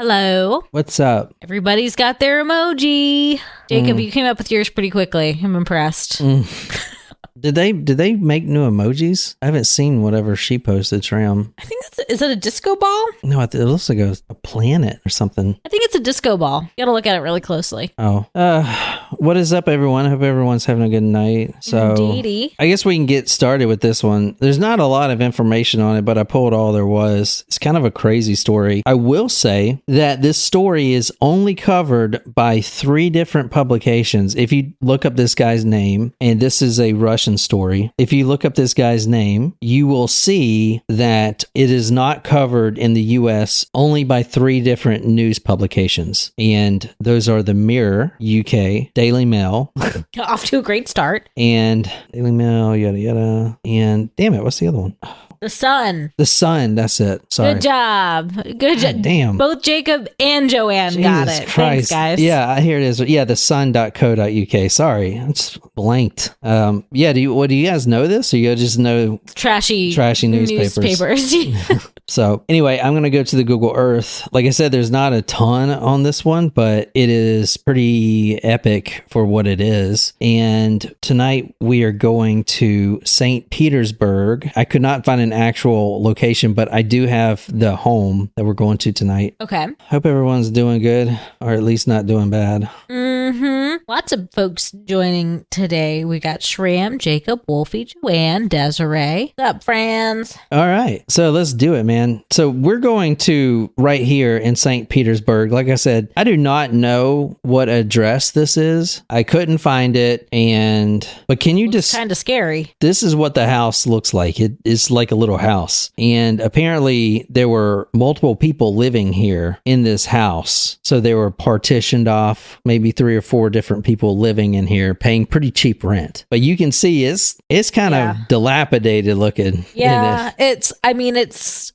Hello. What's up? Everybody's got their emoji. Jacob, you came up with yours pretty quickly. I'm impressed. Did they make new emojis? I haven't seen whatever she posted, Shram. I think is it a disco ball? No, it looks like a planet or something. I think it's a disco ball. You gotta look at it really closely. Oh. What is up, everyone? I hope everyone's having a good night. So, Indeedy. I guess we can get started with this one. There's not a lot of information on it, but I pulled all there was. It's kind of a crazy story. I will say that this story is only covered by 3 different publications. If you look up this guy's name, and this is a Russian story, if you look up this guy's name, you will see that it is not covered in the US only by 3 different news publications. And those are the Mirror, UK, Daily Mail. Off to a great start. And Daily Mail, yada, yada. And damn it, what's the other one? The Sun. The Sun, that's it. Sorry. Good job. Good job. Damn. Both Jacob and Joanne got it. Christ. Thanks, guys. Yeah, here it is. Yeah, thesun.co.uk. Sorry, it's blanked. Yeah, do you guys know this, or you just know Trashy newspapers? So anyway, I'm going to go to the Google Earth. Like I said, there's not a ton on this one, but it is pretty epic for what it is. And tonight we are going to St. Petersburg. I could not find an actual location, but I do have the home that we're going to tonight. Okay. Hope everyone's doing good, or at least not doing bad. Lots of folks joining today. We got Shram, Jacob, Wolfie, Joanne, Desiree. What's up, friends? All right. So let's do it, man. So we're going to right here in St. Petersburg. Like I said, I do not know what address this is. I couldn't find it. But can you just kind of scary. This is what the house looks like. It is like a little house. And apparently there were multiple people living here in this house. So they were partitioned off, maybe 3 or 4 different people living in here, paying pretty cheap rent. But you can see it's kind of dilapidated looking. Yeah, it's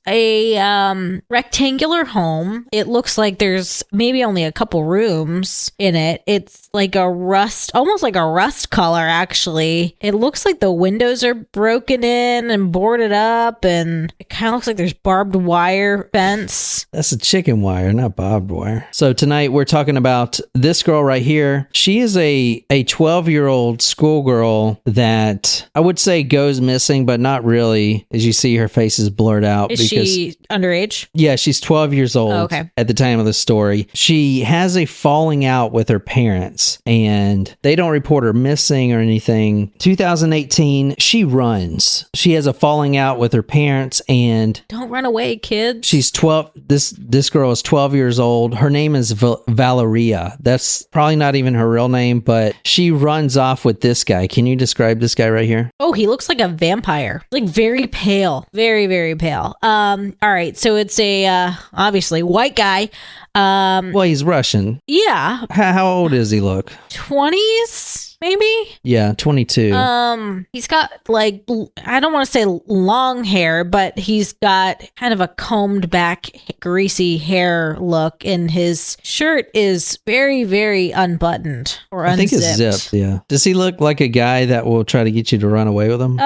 a rectangular home. It looks like there's maybe only a couple rooms in it. It's like almost like a rust color, actually. It looks like the windows are broken in and boarded up, and it kind of looks like there's barbed wire fence. That's a chicken wire, not barbed wire. So tonight we're talking about this girl right here. She is a 12-year-old schoolgirl that I would say goes missing, but not really. As you see, her face is blurred out. Is she underage? Yeah, she's 12 years old at the time of the story. She has a falling out with her parents, and they don't report her missing or anything. 2018, she runs. She has a falling out with her parents, and don't run away, kids. She's 12. This girl is 12 years old. Her name is Valeria. That's probably not even her real name, but she runs off with this guy. Can you describe this guy right here? Oh, he looks like a vampire. Like very pale. Very, very pale. All right. So it's a obviously white guy. Well, he's Russian. Yeah. How old does he look? 20s? Maybe? Yeah, 22. He's got like, I don't want to say long hair, but he's got kind of a combed back, greasy hair look, and his shirt is very, very unbuttoned or unzipped. I think it's zipped, yeah. Does he look like a guy that will try to get you to run away with him?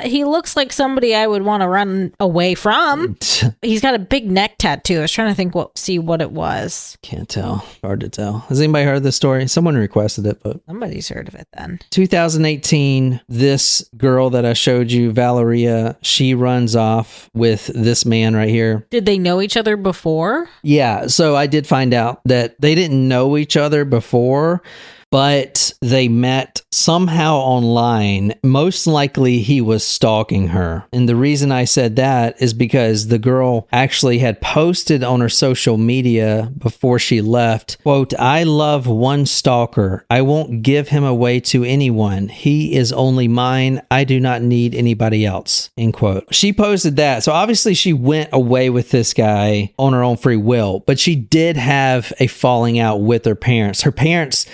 He looks like somebody I would want to run away from. He's got a big neck tattoo. I was trying to think see what it was. Can't tell. Hard to tell. Has anybody heard this story? Someone requested it, but somebody's heard of it then. 2018, this girl that I showed you, Valeria, she runs off with this man right here. Did they know each other before? Yeah, so I did find out that they didn't know each other before, but they met somehow online. Most likely he was stalking her. And the reason I said that is because the girl actually had posted on her social media before she left, quote, "I love one stalker. I won't give him away to anyone. He is only mine. I do not need anybody else," end quote. She posted that. So obviously she went away with this guy on her own free will, but she did have a falling out with her parents. Her parents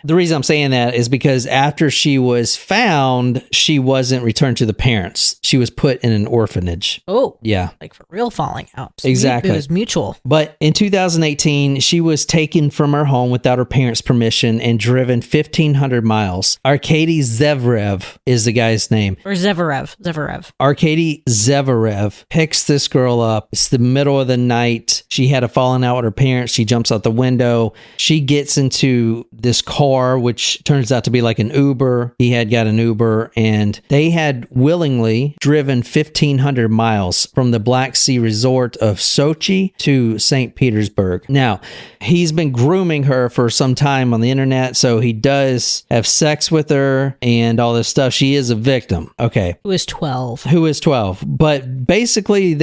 The reason I'm saying that is because after she was found, she wasn't returned to the parents. She was put in an orphanage. Oh. Yeah. Like for real falling out. So Exactly. It was mutual. But in 2018, she was taken from her home without her parents' permission and driven 1,500 miles. Arkady Zverev is the guy's name. Or Zverev. Arkady Zverev picks this girl up. It's the middle of the night. She had a falling out with her parents. She jumps out the window. She gets into this car, which turns out to be like an Uber. He had got an Uber, and they had willingly driven 1,500 miles from the Black Sea resort of Sochi to St. Petersburg. Now, he's been grooming her for some time on the internet, so he does have sex with her and all this stuff. She is a victim. Okay. Who is 12. But basically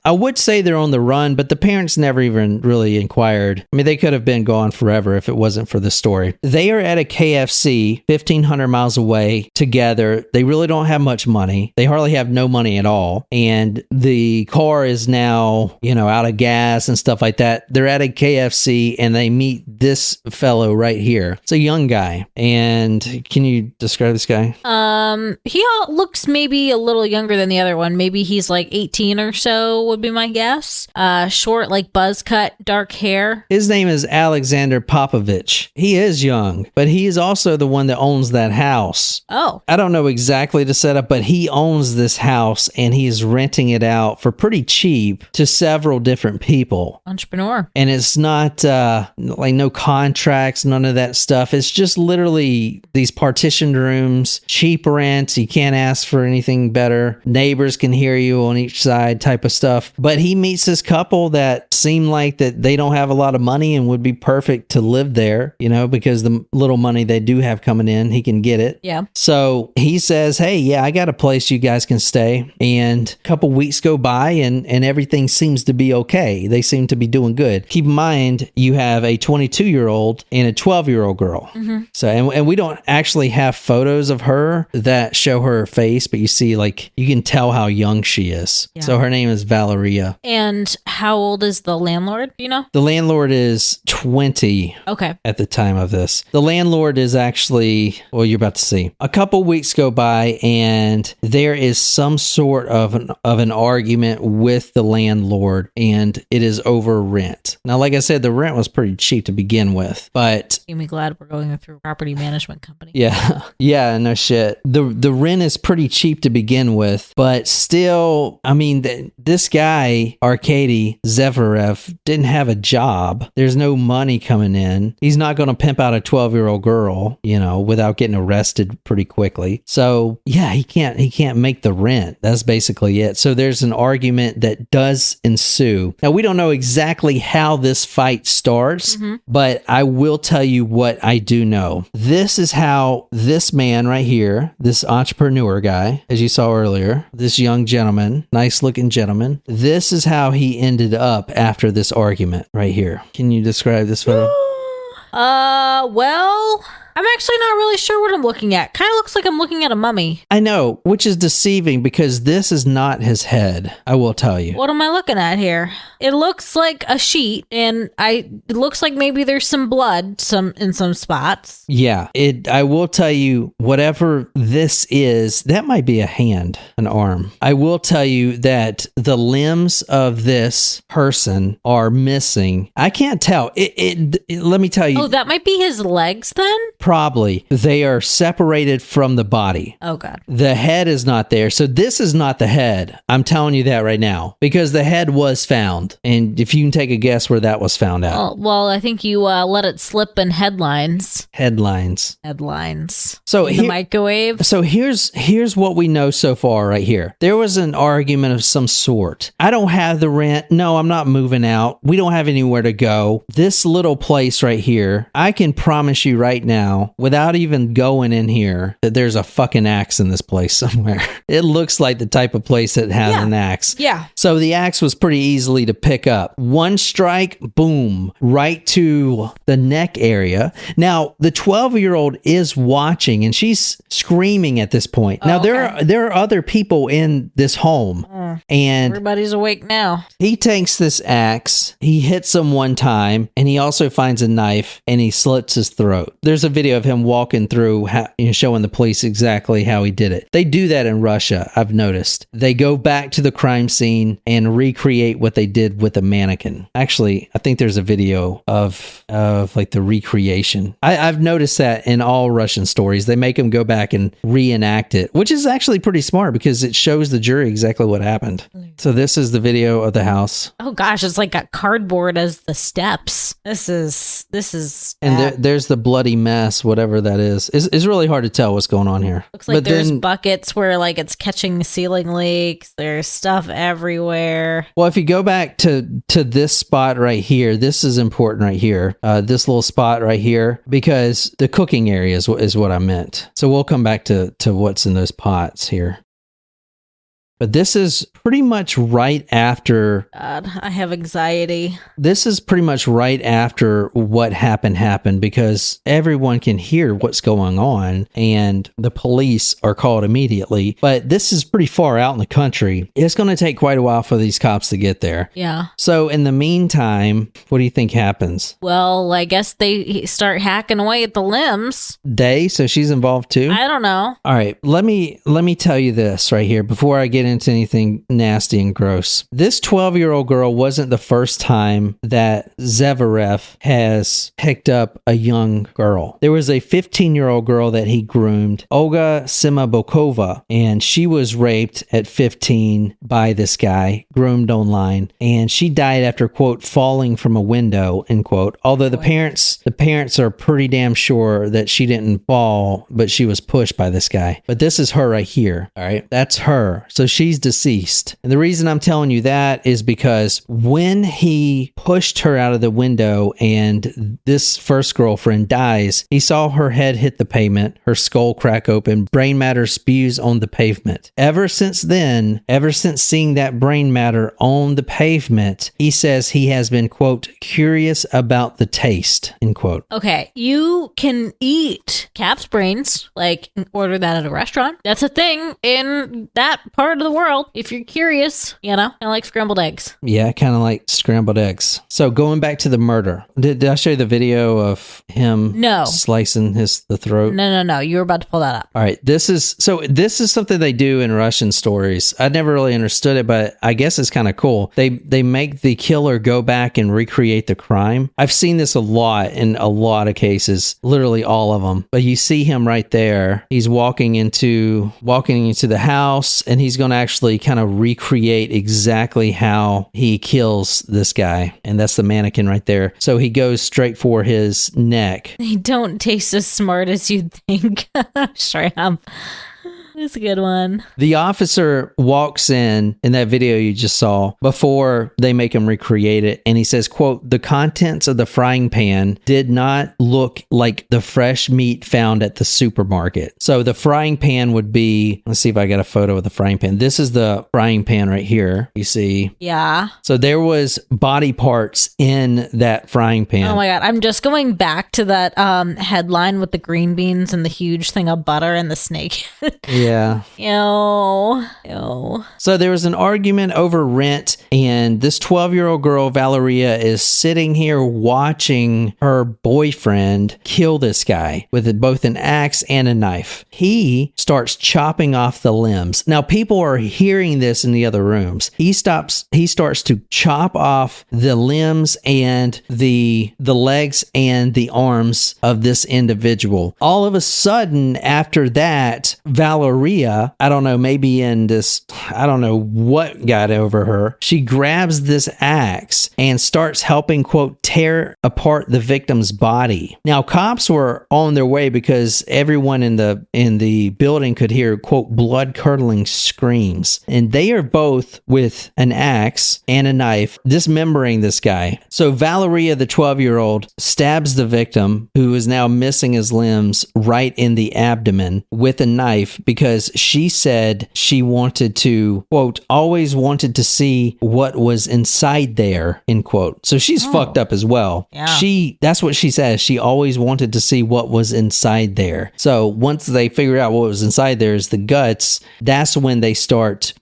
I would say they're on the run, but the parents never even really inquired. I mean, they could have been gone forever if it wasn't for the story. They are at a KFC 1,500 miles away together. They really don't have much money. They hardly have no money at all. And the car is now, out of gas and stuff like that. They're at a KFC and they meet this fellow right here. It's a young guy. And can you describe this guy? He looks maybe a little younger than the other one. Maybe he's like 18 or so would be my guess. Short, like buzz cut, dark hair. His name is Alexander Popovich. He is young, but he is also the one that owns that house. Oh. I don't know exactly the setup, but he owns this house and he's renting it out for pretty cheap to several different people. Entrepreneur. And it's not like no contracts, none of that stuff. It's just literally these partitioned rooms, cheap rent. You can't ask for anything better. Neighbors can hear you on each side type of stuff. But he meets this couple that seem like that they don't have a lot of money and would be perfect to live there, because the little money they do have coming in, he can get it. Yeah. So he says, hey, yeah, I got a place you guys can stay. And a couple weeks go by and everything seems to be okay. They seem to be doing good. Keep in mind, you have a 22-year-old and a 12-year-old girl. Mm-hmm. So, and we don't actually have photos of her that show her face, but you see, like, you can tell how young she is. Yeah. So her name is Valeria. And how old is the landlord? Do you know? The landlord is 20. Okay. At the time of this. The landlord is actually, well, you're about to see. A couple weeks go by and there is some sort of an argument with the landlord, and it is over rent. Now, like I said, the rent was pretty cheap to begin with, but you'll be glad we're going through a property management company. Yeah. Yeah, no shit. The rent is pretty cheap to begin with, but still, I mean, this guy, Arkady Zverev, didn't have a job. There's no money coming in. He's not going to pimp out a 12-year-old girl, without getting arrested pretty quickly. So yeah, he can't make the rent. That's basically it. So there's an argument that does ensue. Now, we don't know exactly how this fight starts, but I will tell you what I do know. This is how this man right here, this entrepreneur guy, as you saw earlier, this young gentleman, nice looking gentleman, this is how he ended up after this argument right here. Can you describe this photo? Well, I'm actually not really sure what I'm looking at. Kind of looks like I'm looking at a mummy. I know, which is deceiving because this is not his head, I will tell you. What am I looking at here? It looks like a sheet, and it looks like maybe there's some blood in some spots. Yeah, I will tell you, whatever this is, that might be a hand, an arm. I will tell you that the limbs of this person are missing. I can't tell. Let me tell you. Oh, that might be his legs then? Probably. They are separated from the body. Oh, God. The head is not there. So this is not the head. I'm telling you that right now because the head was found. And if you can take a guess where that was found out. Well, I think you let it slip in headlines. Headlines. So in the microwave. So here's what we know so far right here. There was an argument of some sort. I don't have the rent. No, I'm not moving out. We don't have anywhere to go. This little place right here, I can promise you right now, without even going in here, that there's a fucking axe in this place somewhere. It looks like the type of place that has an axe. Yeah. So the axe was pretty easily to pick up. One strike, boom, right to the neck area. Now, the 12-year-old is watching and she's screaming at this point. Now, there are other people in this home and everybody's awake now. He takes this axe, he hits him one time, and he also finds a knife and he slits his throat. There's a video video of him walking through, showing the police exactly how he did it. They do that in Russia, I've noticed. They go back to the crime scene and recreate what they did with the mannequin. Actually, I think there's a video of like the recreation. I've noticed that in all Russian stories. They make them go back and reenact it, which is actually pretty smart because it shows the jury exactly what happened. So this is the video of the house. Oh gosh, it's like got cardboard as the steps. This is and there's the bloody mess, whatever that is. It's really hard to tell what's going on here. Looks like there's buckets where like it's catching ceiling leaks. There's stuff everywhere. Well, if you go back to this spot right here, this is important right here. This little spot right here, because the cooking area is what I meant. So we'll come back to what's in those pots here. But this is pretty much right after... God, I have anxiety. This is pretty much right after what happened because everyone can hear what's going on and the police are called immediately. But this is pretty far out in the country. It's going to take quite a while for these cops to get there. Yeah. So in the meantime, what do you think happens? Well, I guess they start hacking away at the limbs. So she's involved too? I don't know. All right, let me tell you this right here before I get into anything nasty and gross. This 12-year-old girl wasn't the first time that Zverev has picked up a young girl. There was a 15-year-old girl that he groomed, Olga Simabokova, and she was raped at 15 by this guy, groomed online, and she died after, quote, falling from a window, end quote. Although the parents are pretty damn sure that she didn't fall, but she was pushed by this guy. But this is her right here. All right, that's her. So she's deceased. And the reason I'm telling you that is because when he pushed her out of the window and this first girlfriend dies, he saw her head hit the pavement, her skull crack open, brain matter spews on the pavement. Ever since then, ever since seeing that brain matter on the pavement, he says he has been, quote, curious about the taste, end quote. Okay, you can eat calf's brains, like order that at a restaurant. That's a thing in that part of the world. If you're curious, kind of like scrambled eggs. Yeah, kind of like scrambled eggs. So going back to the murder, did I show you the video of him slicing the throat? No. You were about to pull that up. All right. This is something they do in Russian stories. I never really understood it, but I guess it's kind of cool. They make the killer go back and recreate the crime. I've seen this a lot in a lot of cases, literally all of them. But you see him right there. He's walking into the house, and he's going to actually kind of recreate exactly how he kills this guy. And that's the mannequin right there. So he goes straight for his neck. They don't taste as smart as you'd think. Shrimp. It's a good one. The officer walks in that video you just saw before they make him recreate it. And he says, quote, the contents of the frying pan did not look like the fresh meat found at the supermarket. So the frying pan would be, let's see if I got a photo of the frying pan. This is the frying pan right here. You see? Yeah. So there was body parts in that frying pan. Oh my God. I'm just going back to that headline with the green beans and the huge thing of butter and the snake. Yeah. Ew. So there was an argument over rent, and this 12-year-old girl, Valeria, is sitting here watching her boyfriend kill this guy with both an axe and a knife. He starts chopping off the limbs. Now, people are hearing this in the other rooms. He starts to chop off the limbs and the legs and the arms of this individual. All of a sudden, after that, Valeria, I don't know, maybe in this, I don't know what got over her. She grabs this axe and starts helping, quote, tear apart the victim's body. Now, cops were on their way because everyone in the building could hear, quote, blood-curdling screams. And they are both with an axe and a knife dismembering this guy. So Valeria, the 12-year-old, stabs the victim, who is now missing his limbs, right in the abdomen with a knife because she said she wanted to, quote, always wanted to see what was inside there, end quote. So she's fucked up as well. Yeah. That's what she says. She always wanted to see what was inside there. So once they figure out what was inside there is the guts, that's when they start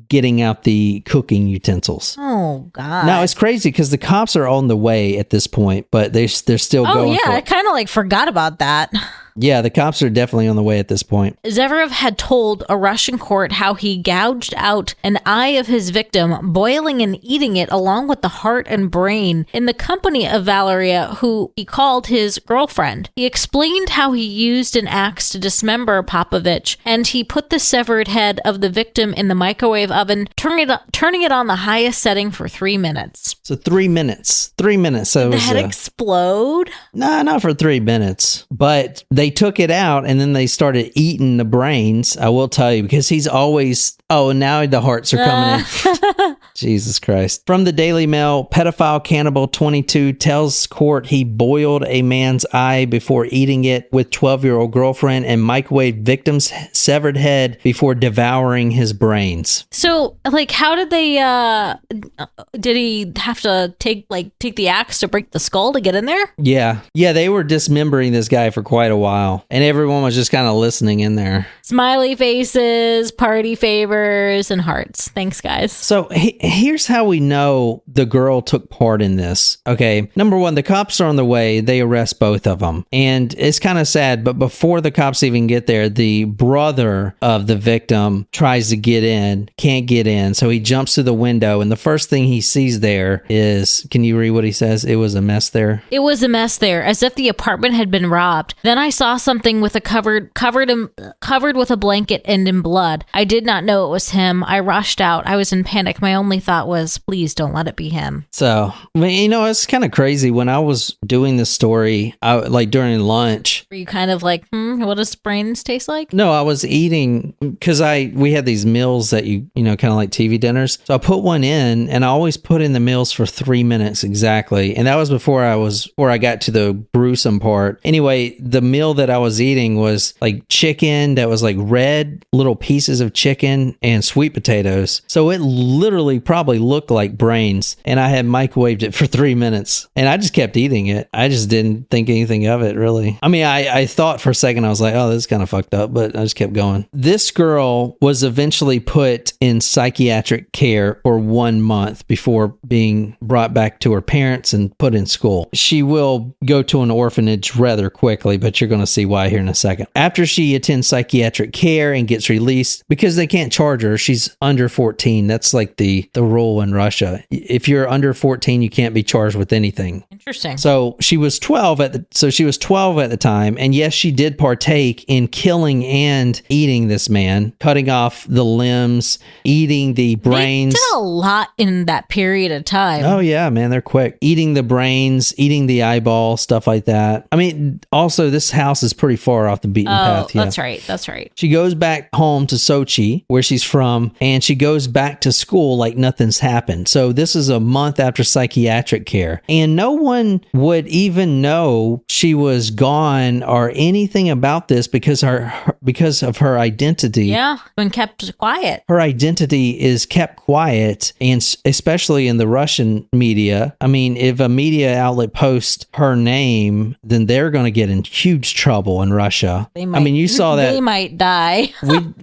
getting out the cooking utensils. Oh, God. Now, it's crazy because the cops are on the way at this point, but they're still going. Oh, yeah. I kind of like forgot about that. Yeah, the cops are definitely on the way at this point. Zverev had told a Russian court how he gouged out an eye of his victim, boiling and eating it along with the heart and brain in the company of Valeria, who he called his girlfriend. He explained how he used an axe to dismember Popovich, and he put the severed head of the victim in the microwave oven, turning it on the highest setting for 3 minutes. So 3 minutes. 3 minutes. So Did the head explode? No, not for 3 minutes. But they took it out and then they started eating the brains. I will tell you, because he's always... Oh, now the hearts are coming in. Jesus Christ. From the Daily Mail, pedophile cannibal 22 tells court he boiled a man's eye before eating it with 12-year-old girlfriend and microwaved victim's severed head before devouring his brains. So, like, how did they, did he have to take the axe to break the skull to get in there? Yeah. Yeah, they were dismembering this guy for quite a while. And everyone was just kind of listening in there. Smiley faces, party favors, and hearts. Thanks, guys. So here's how we know the girl took part in this. Okay, number one, the cops are on the way. They arrest both of them. And it's kind of sad, but before the cops even get there, the brother of the victim tries to get in, can't get in. So he jumps through the window, and the first thing he sees there is, can you read what he says? It was a mess there. It was a mess there, as if the apartment had been robbed. Then I saw something with a covered with a blanket and in blood. I did not know it was him. I rushed out. I was in panic. My only thought was, please don't let it be him. So, I mean, you know, it's kind of crazy. When I was doing this story, like during lunch. Were you kind of like, what does brains taste like? No, I was eating, because we had these meals that you know, kind of like TV dinners. So I put one in, and I always put in the meals for 3 minutes exactly. And that was before I got to the gruesome part. Anyway, the meal that I was eating was like chicken that was like red little pieces of chicken and sweet potatoes. So it literally probably looked like brains, and I had microwaved it for 3 minutes, and I just kept eating it. I just didn't think anything of it, really. I mean, I thought for a second, I was like, oh, this is kind of fucked up, but I just kept going. This girl was eventually put in psychiatric care for 1 month before being brought back to her parents and put in school. She will go to an orphanage rather quickly, but you're going to see why here in a second. After she attends psychiatric care and gets released, because they can't charge her, she's under 14. That's like the rule in Russia. If you're under 14, you can't be charged with anything. Interesting. So she was 12 at the time, and yes, she did partake in killing and eating this man, cutting off the limbs, eating the brains. They did a lot in that period of time. Oh yeah, man, they're quick. Eating the brains, eating the eyeball, stuff like that. I mean, also this house is pretty far off the beaten path. Yeah. That's right. She goes back home to Sochi, where she's from, and she goes back to school like nothing's happened. So this is a month after psychiatric care, and no one would even know she was gone or anything about this because of her identity. Yeah, been kept quiet. Her identity is kept quiet, and especially in the Russian media. I mean, if a media outlet posts her name, then they're going to get in huge trouble in Russia. You saw that. They might die.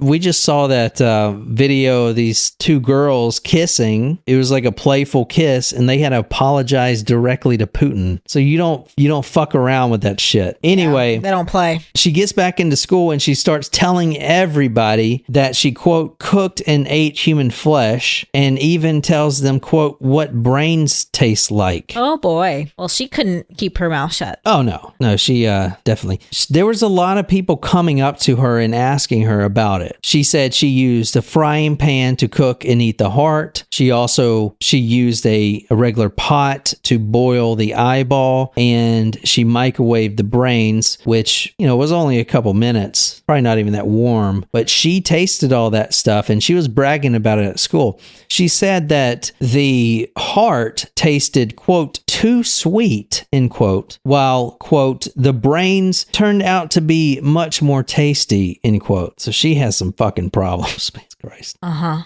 we just saw that video of these two girls kissing. It was like a playful kiss, and they had to apologize directly to Putin. So you don't fuck around with that shit. Anyway, yeah, they don't play. She gets back into school and she starts telling everybody that she, quote, cooked and ate human flesh, and even tells them, quote, what brains taste like. Oh boy. Well, she couldn't keep her mouth shut. Oh no, she definitely. There was a lot of people coming up to her and asking her about it. She said she used a frying pan to cook and eat the heart. She used a regular pot to boil the eyeball, and she microwaved the brains, which, was only a couple minutes, probably not even that warm, but she tasted all that stuff and she was bragging about it at school. She said that the heart tasted, quote, too sweet, end quote, while, quote, the brains turned out to be much more tasty, end quote. So she has some fucking problems. Christ.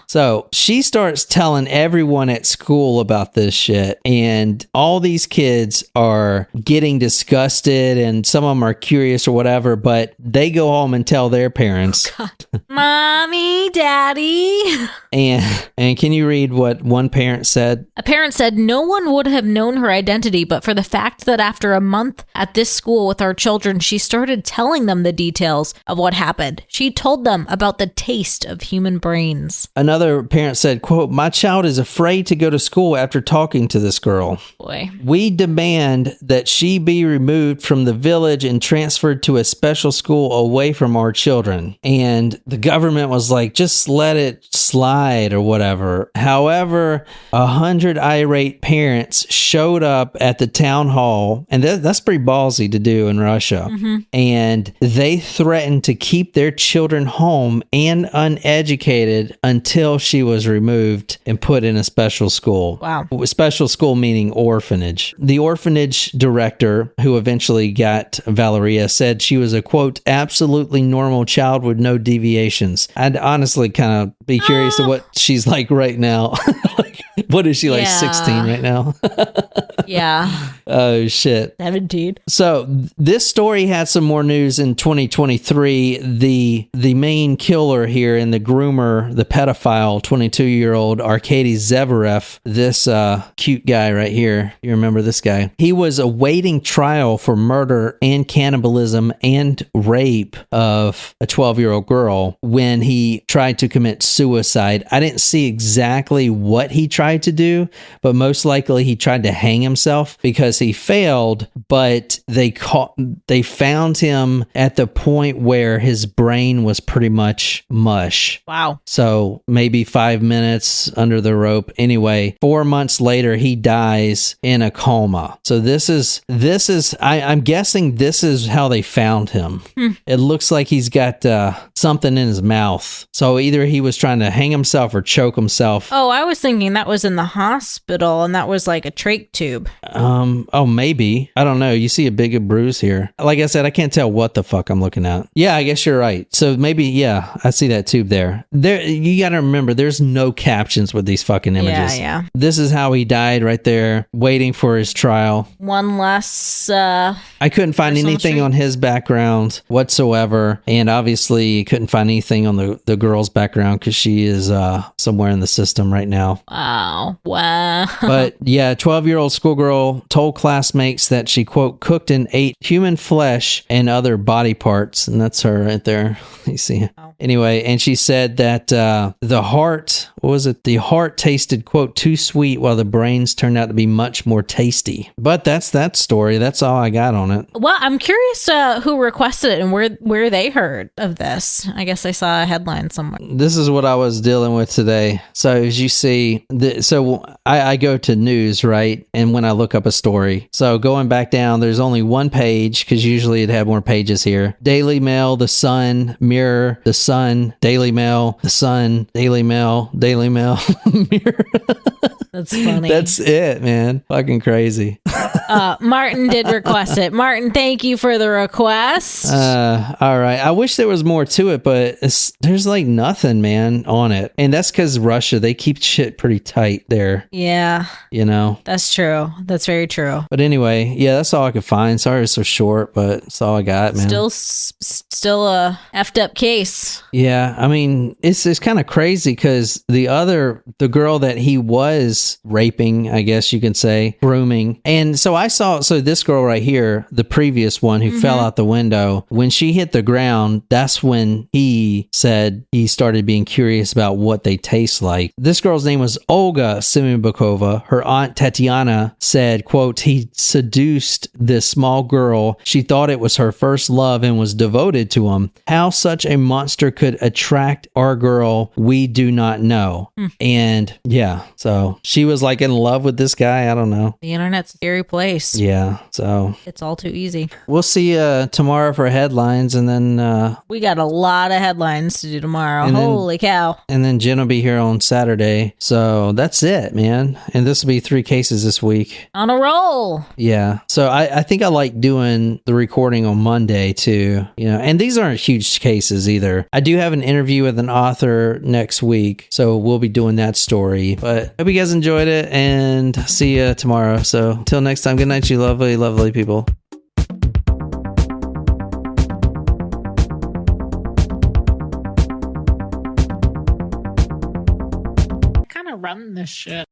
So she starts telling everyone at school about this shit, and all these kids are getting disgusted, and some of them are curious or whatever, but they go home and tell their parents. Oh, God. Mommy, Daddy. And can you read what one parent said? A parent said, "No one would have known her identity, but for the fact that after a month at this school with our children, she started telling them the details of what happened. She told them about the taste of human brains." Another parent said, quote, "My child is afraid to go to school after talking to this girl. Boy. We demand that she be removed from the village and transferred to a special school away from our children." And the government was like, just let it slide or whatever. However, 100 irate parents showed up at the town hall, and that's pretty ballsy to do in Russia. And they threatened to keep their children home and uneducated until she was removed and put in a special school. Wow. Special school meaning orphanage. The orphanage director, who eventually got Valeria, said she was a, quote, absolutely normal child with no deviations. I'd honestly kind of be curious to what she's like right now. Like, what is she, like 16 right now? Yeah. Oh, shit. 17. So this story had some more news in 2023. The main killer here and the groomer, the pedophile, 22-year-old Arkady Zverev, this cute guy right here. You remember this guy? He was awaiting trial for murder and cannibalism and rape of a 12-year-old girl when he tried to commit suicide. I didn't see exactly what he tried to do, but most likely he tried to hang himself because he failed, but they found him at the point where his brain was pretty much mush. Wow. So maybe 5 minutes under the rope. Anyway, 4 months later, he dies in a coma. So this is I'm guessing this is how they found him. It looks like he's got something in his mouth. So either he was trying to hang himself or choke himself. Oh, I was thinking that was in the hospital and that was like a trach tube. Oh, maybe. I don't know. You see a big bruise here. Like I said, I can't tell what the fuck I'm looking at. Yeah, I guess you're right. So maybe, yeah, I see that tube there. You got to remember, there's no captions with these fucking images. Yeah. This is how he died right there, waiting for his trial. One less... I couldn't find anything on his background whatsoever. And obviously, couldn't find anything on the girl's background because she is somewhere in the system right now. Wow. But yeah, 12-year-old schoolgirl told classmates that she, quote, cooked and ate human flesh and other body parts. And that's her right there. You see. Oh. Anyway, and she said that the heart, the heart tasted, quote, too sweet while the brains turned out to be much more tasty. But that's that story. That's all I got on it. Well, I'm curious who requested it and where they heard of this. I guess I saw a headline somewhere. This is what I was dealing with today. So as you see, I go to news, right? And when I look up a story, so going back down, there's only one page because usually it'd have more pages here. Daily Mail, The Sun, Mirror, The Sun, Daily Mail, The Sun, Daily Mail, Mirror. That's funny. That's it, man. Fucking crazy. Martin did request it. Martin, thank you for the request. All right. I wish there was more to it, but there's like nothing, man, on it. And that's because Russia, they keep shit pretty tight there. Yeah. You know? That's true. That's very true. But anyway, yeah, that's all I could find. Sorry it's so short, but that's all I got, man. Still a effed up case. Yeah. I mean, it's kind of crazy because the girl that he was raping, I guess you can say, grooming. And so this girl right here, the previous one who fell out the window, when she hit the ground, that's when he said he started being curious about what they taste like. This girl's name was Olga Simibakova. Her aunt Tatiana said, quote, he seduced this small girl. She thought it was her first love and was devoted to him. How such a monster could attract our girl, we do not know. And yeah, so she was like in love with this guy. I don't know. The internet's a scary place. Yeah, so it's all too easy. We'll see tomorrow for headlines, and then we got a lot of headlines to do tomorrow. Holy cow. And then Jen will be here on Saturday. So that's it, man. And this will be 3 cases this week. On a roll. Yeah. So I think I like doing the recording on Monday too, you know, and these aren't huge cases either. I do have an interview with an author next week, so we'll be doing that story. But hope you guys enjoyed it, and see you tomorrow. So until next time, good night, you lovely, lovely people. run this shit.